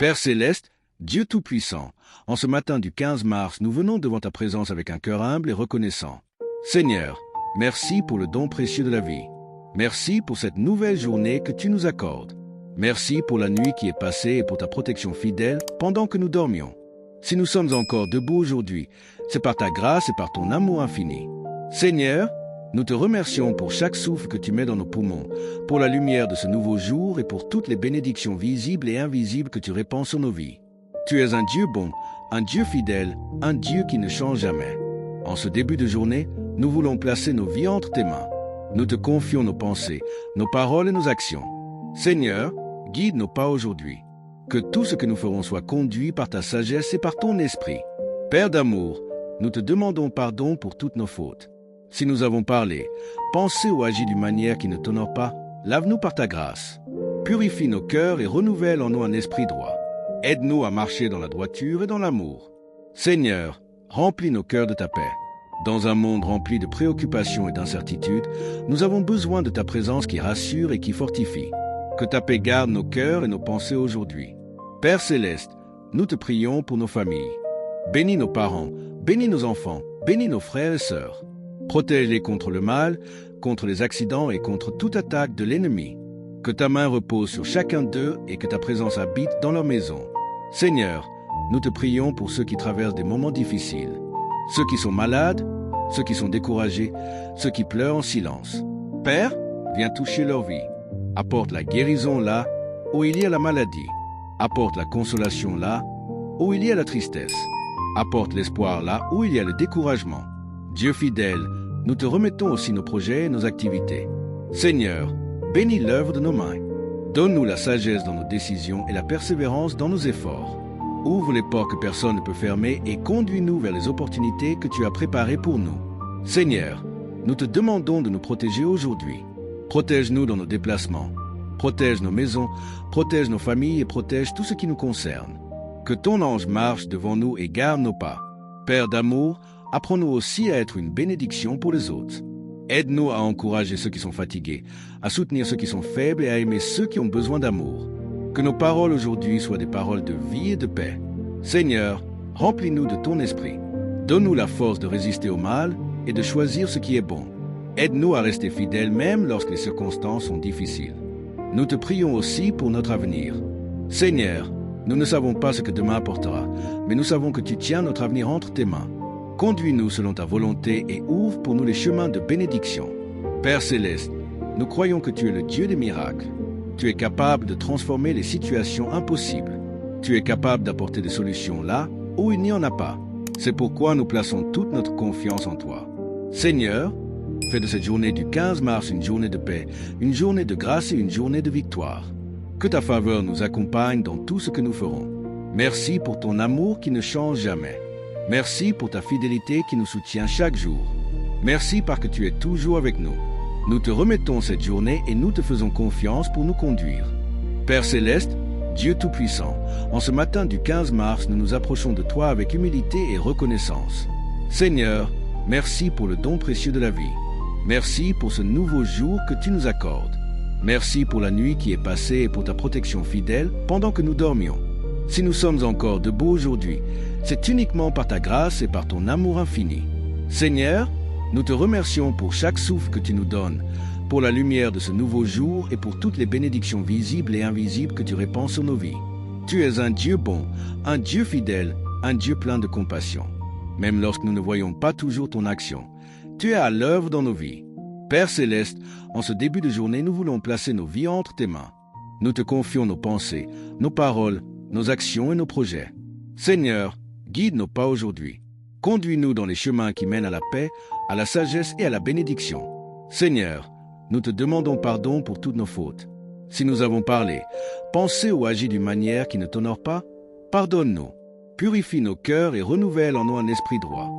Père céleste, Dieu Tout-Puissant, en ce matin du 15 mars, nous venons devant ta présence avec un cœur humble et reconnaissant. Seigneur, merci pour le don précieux de la vie. Merci pour cette nouvelle journée que tu nous accordes. Merci pour la nuit qui est passée et pour ta protection fidèle pendant que nous dormions. Si nous sommes encore debout aujourd'hui, c'est par ta grâce et par ton amour infini. Seigneur, nous te remercions pour chaque souffle que tu mets dans nos poumons, pour la lumière de ce nouveau jour et pour toutes les bénédictions visibles et invisibles que tu répands sur nos vies. Tu es un Dieu bon, un Dieu fidèle, un Dieu qui ne change jamais. En ce début de journée, nous voulons placer nos vies entre tes mains. Nous te confions nos pensées, nos paroles et nos actions. Seigneur, guide nos pas aujourd'hui. Que tout ce que nous ferons soit conduit par ta sagesse et par ton esprit. Père d'amour, nous te demandons pardon pour toutes nos fautes. Si nous avons parlé, pensé ou agi d'une manière qui ne t'honore pas, lave-nous par ta grâce. Purifie nos cœurs et renouvelle en nous un esprit droit. Aide-nous à marcher dans la droiture et dans l'amour. Seigneur, remplis nos cœurs de ta paix. Dans un monde rempli de préoccupations et d'incertitudes, nous avons besoin de ta présence qui rassure et qui fortifie. Que ta paix garde nos cœurs et nos pensées aujourd'hui. Père céleste, nous te prions pour nos familles. Bénis nos parents, bénis nos enfants, bénis nos frères et sœurs. Protège-les contre le mal, contre les accidents et contre toute attaque de l'ennemi. Que ta main repose sur chacun d'eux et que ta présence habite dans leur maison. Seigneur, nous te prions pour ceux qui traversent des moments difficiles. Ceux qui sont malades, ceux qui sont découragés, ceux qui pleurent en silence. Père, viens toucher leur vie. Apporte la guérison là où il y a la maladie. Apporte la consolation là où il y a la tristesse. Apporte l'espoir là où il y a le découragement. Dieu fidèle, nous te remettons aussi nos projets et nos activités. Seigneur, bénis l'œuvre de nos mains. Donne-nous la sagesse dans nos décisions et la persévérance dans nos efforts. Ouvre les portes que personne ne peut fermer et conduis-nous vers les opportunités que tu as préparées pour nous. Seigneur, nous te demandons de nous protéger aujourd'hui. Protège-nous dans nos déplacements. Protège nos maisons, protège nos familles et protège tout ce qui nous concerne. Que ton ange marche devant nous et garde nos pas. Père d'amour, apprends-nous aussi à être une bénédiction pour les autres. Aide-nous à encourager ceux qui sont fatigués, à soutenir ceux qui sont faibles et à aimer ceux qui ont besoin d'amour. Que nos paroles aujourd'hui soient des paroles de vie et de paix. Seigneur, remplis-nous de ton esprit. Donne-nous la force de résister au mal et de choisir ce qui est bon. Aide-nous à rester fidèles même lorsque les circonstances sont difficiles. Nous te prions aussi pour notre avenir. Seigneur, nous ne savons pas ce que demain apportera, mais nous savons que tu tiens notre avenir entre tes mains. Conduis-nous selon ta volonté et ouvre pour nous les chemins de bénédiction. Père céleste, nous croyons que tu es le Dieu des miracles. Tu es capable de transformer les situations impossibles. Tu es capable d'apporter des solutions là où il n'y en a pas. C'est pourquoi nous plaçons toute notre confiance en toi. Seigneur, fais de cette journée du 15 mars une journée de paix, une journée de grâce et une journée de victoire. Que ta faveur nous accompagne dans tout ce que nous ferons. Merci pour ton amour qui ne change jamais. Merci pour ta fidélité qui nous soutient chaque jour. Merci parce que tu es toujours avec nous. Nous te remettons cette journée et nous te faisons confiance pour nous conduire. Père céleste, Dieu Tout-Puissant, en ce matin du 15 mars, nous nous approchons de toi avec humilité et reconnaissance. Seigneur, merci pour le don précieux de la vie. Merci pour ce nouveau jour que tu nous accordes. Merci pour la nuit qui est passée et pour ta protection fidèle pendant que nous dormions. Si nous sommes encore debout aujourd'hui, c'est uniquement par ta grâce et par ton amour infini. Seigneur, nous te remercions pour chaque souffle que tu nous donnes, pour la lumière de ce nouveau jour et pour toutes les bénédictions visibles et invisibles que tu répands sur nos vies. Tu es un Dieu bon, un Dieu fidèle, un Dieu plein de compassion. Même lorsque nous ne voyons pas toujours ton action, tu es à l'œuvre dans nos vies. Père céleste, en ce début de journée, nous voulons placer nos vies entre tes mains. Nous te confions nos pensées, nos paroles, nos actions et nos projets. Seigneur, guide nos pas aujourd'hui. Conduis-nous dans les chemins qui mènent à la paix, à la sagesse et à la bénédiction. Seigneur, nous te demandons pardon pour toutes nos fautes. Si nous avons parlé, pensé ou agi d'une manière qui ne t'honore pas, pardonne-nous. Purifie nos cœurs et renouvelle en nous un esprit droit.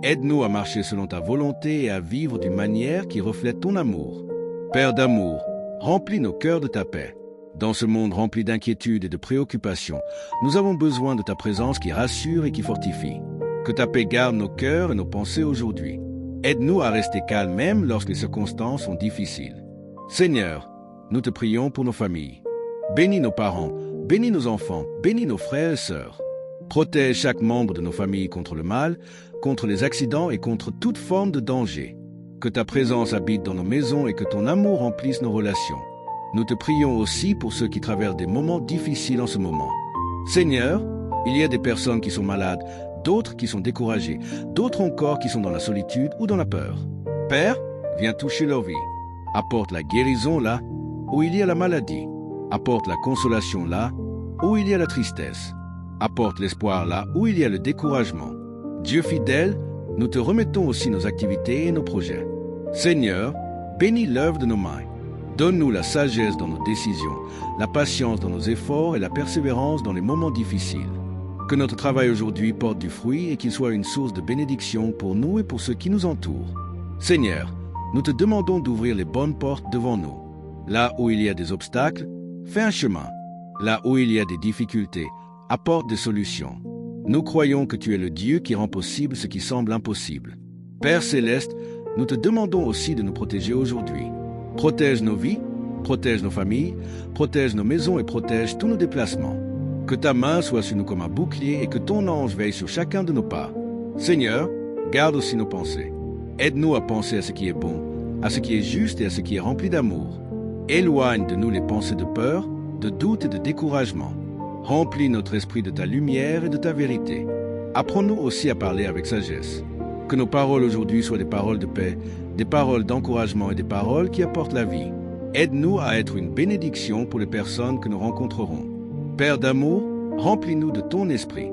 Aide-nous à marcher selon ta volonté et à vivre d'une manière qui reflète ton amour. Père d'amour, remplis nos cœurs de ta paix. Dans ce monde rempli d'inquiétudes et de préoccupations, nous avons besoin de ta présence qui rassure et qui fortifie. Que ta paix garde nos cœurs et nos pensées aujourd'hui. Aide-nous à rester calmes même lorsque les circonstances sont difficiles. Seigneur, nous te prions pour nos familles. Bénis nos parents, Bénis nos enfants, bénis nos frères et sœurs. Protège chaque membre de nos familles contre le mal, contre les accidents et contre toute forme de danger. Que ta présence habite dans nos maisons et que ton amour remplisse nos relations. Nous te prions aussi pour ceux qui traversent des moments difficiles en ce moment. Seigneur, il y a des personnes qui sont malades, d'autres qui sont découragées, d'autres encore qui sont dans la solitude ou dans la peur. Père, viens toucher leur vie. Apporte la guérison là où il y a la maladie. Apporte la consolation là où il y a la tristesse. Apporte l'espoir là où il y a le découragement. Dieu fidèle, nous te remettons aussi nos activités et nos projets. Seigneur, bénis l'œuvre de nos mains. Donne-nous la sagesse dans nos décisions, la patience dans nos efforts et la persévérance dans les moments difficiles. Que notre travail aujourd'hui porte du fruit et qu'il soit une source de bénédiction pour nous et pour ceux qui nous entourent. Seigneur, nous te demandons d'ouvrir les bonnes portes devant nous. Là où il y a des obstacles, fais un chemin. Là où il y a des difficultés, apporte des solutions. Nous croyons que tu es le Dieu qui rend possible ce qui semble impossible. Père céleste, nous te demandons aussi de nous protéger aujourd'hui. Protège nos vies, protège nos familles, protège nos maisons et protège tous nos déplacements. Que ta main soit sur nous comme un bouclier et que ton ange veille sur chacun de nos pas. Seigneur, garde aussi nos pensées. Aide-nous à penser à ce qui est bon, à ce qui est juste et à ce qui est rempli d'amour. Éloigne de nous les pensées de peur, de doute et de découragement. Remplis notre esprit de ta lumière et de ta vérité. Apprends-nous aussi à parler avec sagesse. Que nos paroles aujourd'hui soient des paroles de paix, des paroles d'encouragement et des paroles qui apportent la vie. Aide-nous à être une bénédiction pour les personnes que nous rencontrerons. Père d'amour, remplis-nous de ton esprit.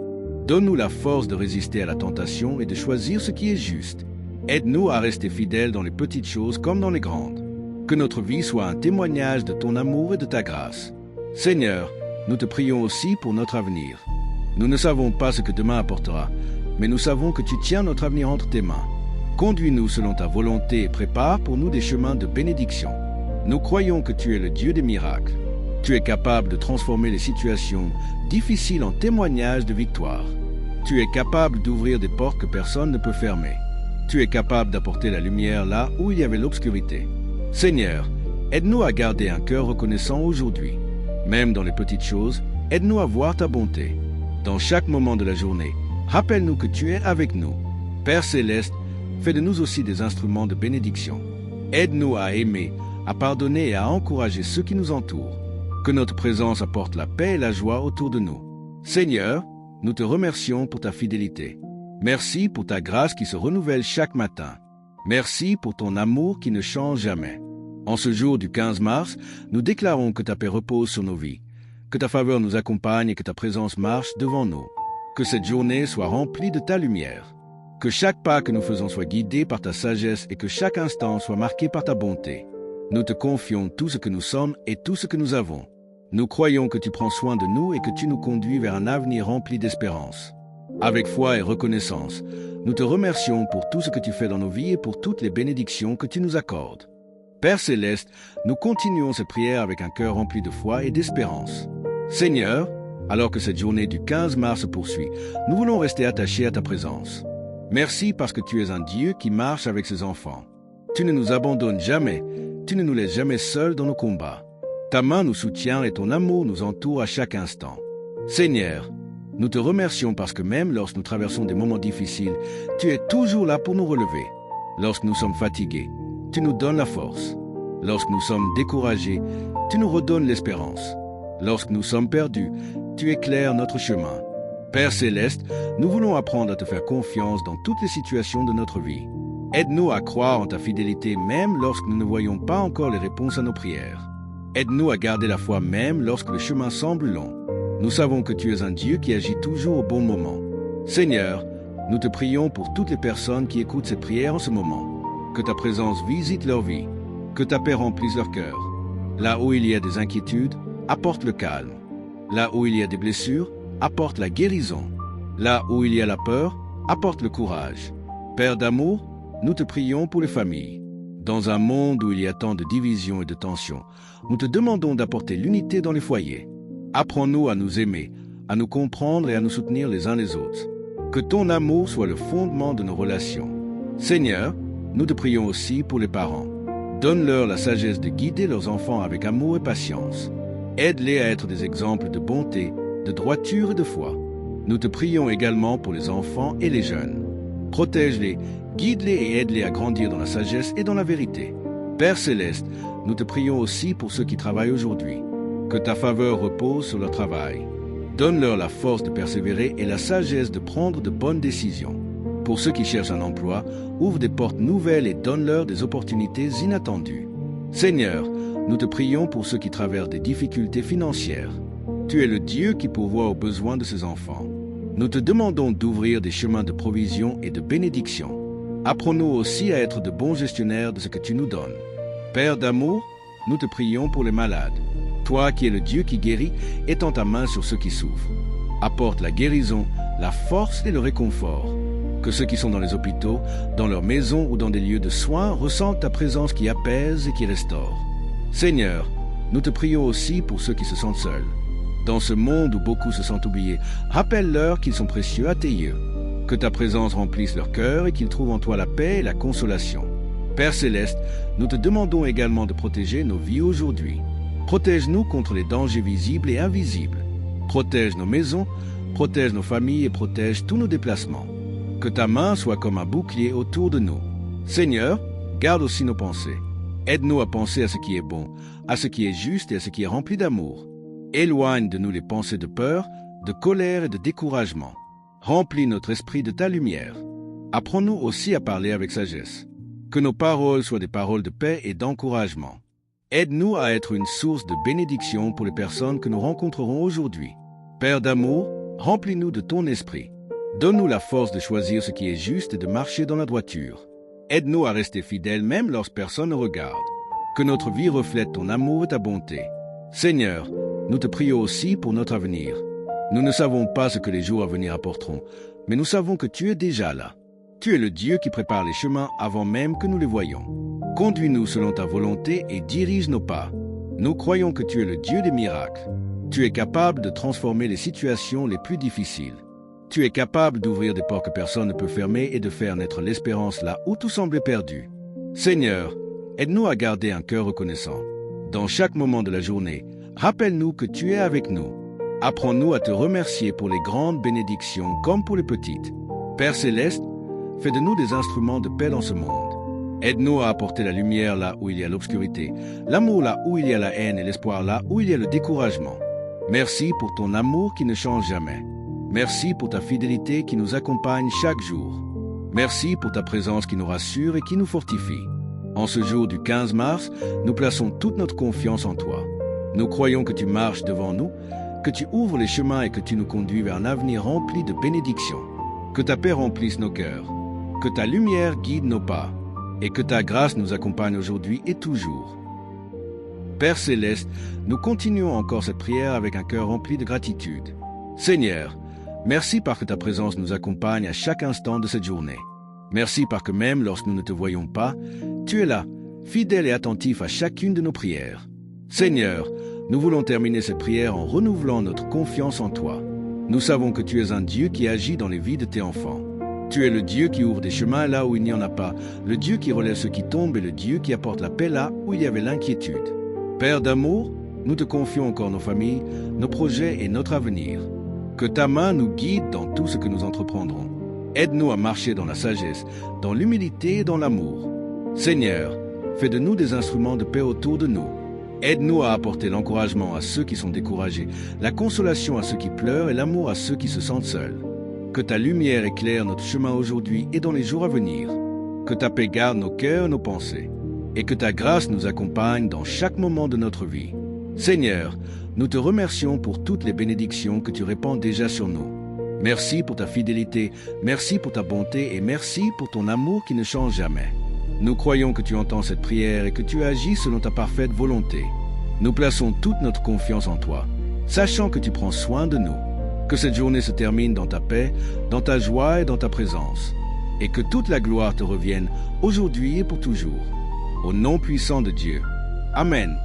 Donne-nous la force de résister à la tentation et de choisir ce qui est juste. Aide-nous à rester fidèles dans les petites choses comme dans les grandes. Que notre vie soit un témoignage de ton amour et de ta grâce. Seigneur, nous te prions aussi pour notre avenir. Nous ne savons pas ce que demain apportera, mais nous savons que tu tiens notre avenir entre tes mains. Conduis-nous selon ta volonté et prépare pour nous des chemins de bénédiction. Nous croyons que tu es le Dieu des miracles. Tu es capable de transformer les situations difficiles en témoignages de victoire. Tu es capable d'ouvrir des portes que personne ne peut fermer. Tu es capable d'apporter la lumière là où il y avait l'obscurité. Seigneur, aide-nous à garder un cœur reconnaissant aujourd'hui. Même dans les petites choses, aide-nous à voir ta bonté. Dans chaque moment de la journée, rappelle-nous que tu es avec nous. Père céleste, fais de nous aussi des instruments de bénédiction. Aide-nous à aimer, à pardonner et à encourager ceux qui nous entourent. Que notre présence apporte la paix et la joie autour de nous. Seigneur, nous te remercions pour ta fidélité. Merci pour ta grâce qui se renouvelle chaque matin. Merci pour ton amour qui ne change jamais. En ce jour du 15 mars, nous déclarons que ta paix repose sur nos vies, que ta faveur nous accompagne et que ta présence marche devant nous. Que cette journée soit remplie de ta lumière. Que chaque pas que nous faisons soit guidé par ta sagesse et que chaque instant soit marqué par ta bonté. Nous te confions tout ce que nous sommes et tout ce que nous avons. Nous croyons que tu prends soin de nous et que tu nous conduis vers un avenir rempli d'espérance. Avec foi et reconnaissance, nous te remercions pour tout ce que tu fais dans nos vies et pour toutes les bénédictions que tu nous accordes. Père céleste, nous continuons cette prière avec un cœur rempli de foi et d'espérance. Seigneur, alors que cette journée du 15 mars se poursuit, nous voulons rester attachés à ta présence. Merci parce que tu es un Dieu qui marche avec ses enfants. Tu ne nous abandonnes jamais, tu ne nous laisses jamais seuls dans nos combats. Ta main nous soutient et ton amour nous entoure à chaque instant. Seigneur, nous te remercions parce que même lorsque nous traversons des moments difficiles, tu es toujours là pour nous relever. Lorsque nous sommes fatigués, tu nous donnes la force. Lorsque nous sommes découragés, tu nous redonnes l'espérance. Lorsque nous sommes perdus, tu éclaires notre chemin. Père céleste, nous voulons apprendre à te faire confiance dans toutes les situations de notre vie. Aide-nous à croire en ta fidélité même lorsque nous ne voyons pas encore les réponses à nos prières. Aide-nous à garder la foi même lorsque le chemin semble long. Nous savons que tu es un Dieu qui agit toujours au bon moment. Seigneur, nous te prions pour toutes les personnes qui écoutent cette prière en ce moment. Que ta présence visite leur vie, que ta paix remplisse leur cœur. Là où il y a des inquiétudes, apporte le calme. Là où il y a des blessures, apporte la guérison. Là où il y a la peur, apporte le courage. Père d'amour, nous te prions pour les familles. Dans un monde où il y a tant de divisions et de tensions, nous te demandons d'apporter l'unité dans les foyers. Apprends-nous à nous aimer, à nous comprendre et à nous soutenir les uns les autres. Que ton amour soit le fondement de nos relations. Seigneur, nous te prions aussi pour les parents. Donne-leur la sagesse de guider leurs enfants avec amour et patience. Aide-les à être des exemples de bonté, de droiture et de foi. Nous te prions également pour les enfants et les jeunes. Protège-les, guide-les et aide-les à grandir dans la sagesse et dans la vérité. Père céleste, nous te prions aussi pour ceux qui travaillent aujourd'hui. Que ta faveur repose sur leur travail. Donne-leur la force de persévérer et la sagesse de prendre de bonnes décisions. Pour ceux qui cherchent un emploi, ouvre des portes nouvelles et donne-leur des opportunités inattendues. Seigneur, nous te prions pour ceux qui traversent des difficultés financières. Tu es le Dieu qui pourvoit aux besoins de ses enfants. Nous te demandons d'ouvrir des chemins de provision et de bénédiction. Apprends-nous aussi à être de bons gestionnaires de ce que tu nous donnes. Père d'amour, nous te prions pour les malades. Toi qui es le Dieu qui guérit, étends ta main sur ceux qui souffrent. Apporte la guérison, la force et le réconfort. Que ceux qui sont dans les hôpitaux, dans leurs maisons ou dans des lieux de soins ressentent ta présence qui apaise et qui restaure. Seigneur, nous te prions aussi pour ceux qui se sentent seuls. Dans ce monde où beaucoup se sentent oubliés, rappelle-leur qu'ils sont précieux à tes yeux. Que ta présence remplisse leur cœur et qu'ils trouvent en toi la paix et la consolation. Père céleste, nous te demandons également de protéger nos vies aujourd'hui. Protège-nous contre les dangers visibles et invisibles. Protège nos maisons, protège nos familles et protège tous nos déplacements. Que ta main soit comme un bouclier autour de nous. Seigneur, garde aussi nos pensées. Aide-nous à penser à ce qui est bon, à ce qui est juste et à ce qui est rempli d'amour. Éloigne de nous les pensées de peur, de colère et de découragement. Remplis notre esprit de ta lumière. Apprends-nous aussi à parler avec sagesse. Que nos paroles soient des paroles de paix et d'encouragement. Aide-nous à être une source de bénédiction pour les personnes que nous rencontrerons aujourd'hui. Père d'amour, remplis-nous de ton esprit. Donne-nous la force de choisir ce qui est juste et de marcher dans la droiture. Aide-nous à rester fidèles même lorsque personne ne regarde. Que notre vie reflète ton amour et ta bonté. Seigneur, nous te prions aussi pour notre avenir. Nous ne savons pas ce que les jours à venir apporteront, mais nous savons que tu es déjà là. Tu es le Dieu qui prépare les chemins avant même que nous les voyions. Conduis-nous selon ta volonté et dirige nos pas. Nous croyons que tu es le Dieu des miracles. Tu es capable de transformer les situations les plus difficiles. Tu es capable d'ouvrir des portes que personne ne peut fermer et de faire naître l'espérance là où tout semblait perdu. Seigneur, aide-nous à garder un cœur reconnaissant. Dans chaque moment de la journée, rappelle-nous que tu es avec nous. Apprends-nous à te remercier pour les grandes bénédictions comme pour les petites. Père céleste, fais de nous des instruments de paix dans ce monde. Aide-nous à apporter la lumière là où il y a l'obscurité, l'amour là où il y a la haine et l'espoir là où il y a le découragement. Merci pour ton amour qui ne change jamais. Merci pour ta fidélité qui nous accompagne chaque jour. Merci pour ta présence qui nous rassure et qui nous fortifie. En ce jour du 15 mars, nous plaçons toute notre confiance en toi. Nous croyons que tu marches devant nous, que tu ouvres les chemins et que tu nous conduis vers un avenir rempli de bénédictions. Que ta paix remplisse nos cœurs, que ta lumière guide nos pas, et que ta grâce nous accompagne aujourd'hui et toujours. Père céleste, nous continuons encore cette prière avec un cœur rempli de gratitude. Seigneur, merci parce que ta présence nous accompagne à chaque instant de cette journée. Merci parce que même lorsque nous ne te voyons pas, tu es là, fidèle et attentif à chacune de nos prières. Seigneur, nous voulons terminer cette prière en renouvelant notre confiance en toi. Nous savons que tu es un Dieu qui agit dans les vies de tes enfants. Tu es le Dieu qui ouvre des chemins là où il n'y en a pas, le Dieu qui relève ceux qui tombent et le Dieu qui apporte la paix là où il y avait l'inquiétude. Père d'amour, nous te confions encore nos familles, nos projets et notre avenir. Que ta main nous guide dans tout ce que nous entreprendrons. Aide-nous à marcher dans la sagesse, dans l'humilité et dans l'amour. Seigneur, fais de nous des instruments de paix autour de nous. Aide-nous à apporter l'encouragement à ceux qui sont découragés, la consolation à ceux qui pleurent et l'amour à ceux qui se sentent seuls. Que ta lumière éclaire notre chemin aujourd'hui et dans les jours à venir. Que ta paix garde nos cœurs et nos pensées. Et que ta grâce nous accompagne dans chaque moment de notre vie. Seigneur, nous te remercions pour toutes les bénédictions que tu répands déjà sur nous. Merci pour ta fidélité, merci pour ta bonté et merci pour ton amour qui ne change jamais. Nous croyons que tu entends cette prière et que tu agis selon ta parfaite volonté. Nous plaçons toute notre confiance en toi, sachant que tu prends soin de nous. Que cette journée se termine dans ta paix, dans ta joie et dans ta présence. Et que toute la gloire te revienne aujourd'hui et pour toujours. Au nom puissant de Dieu. Amen.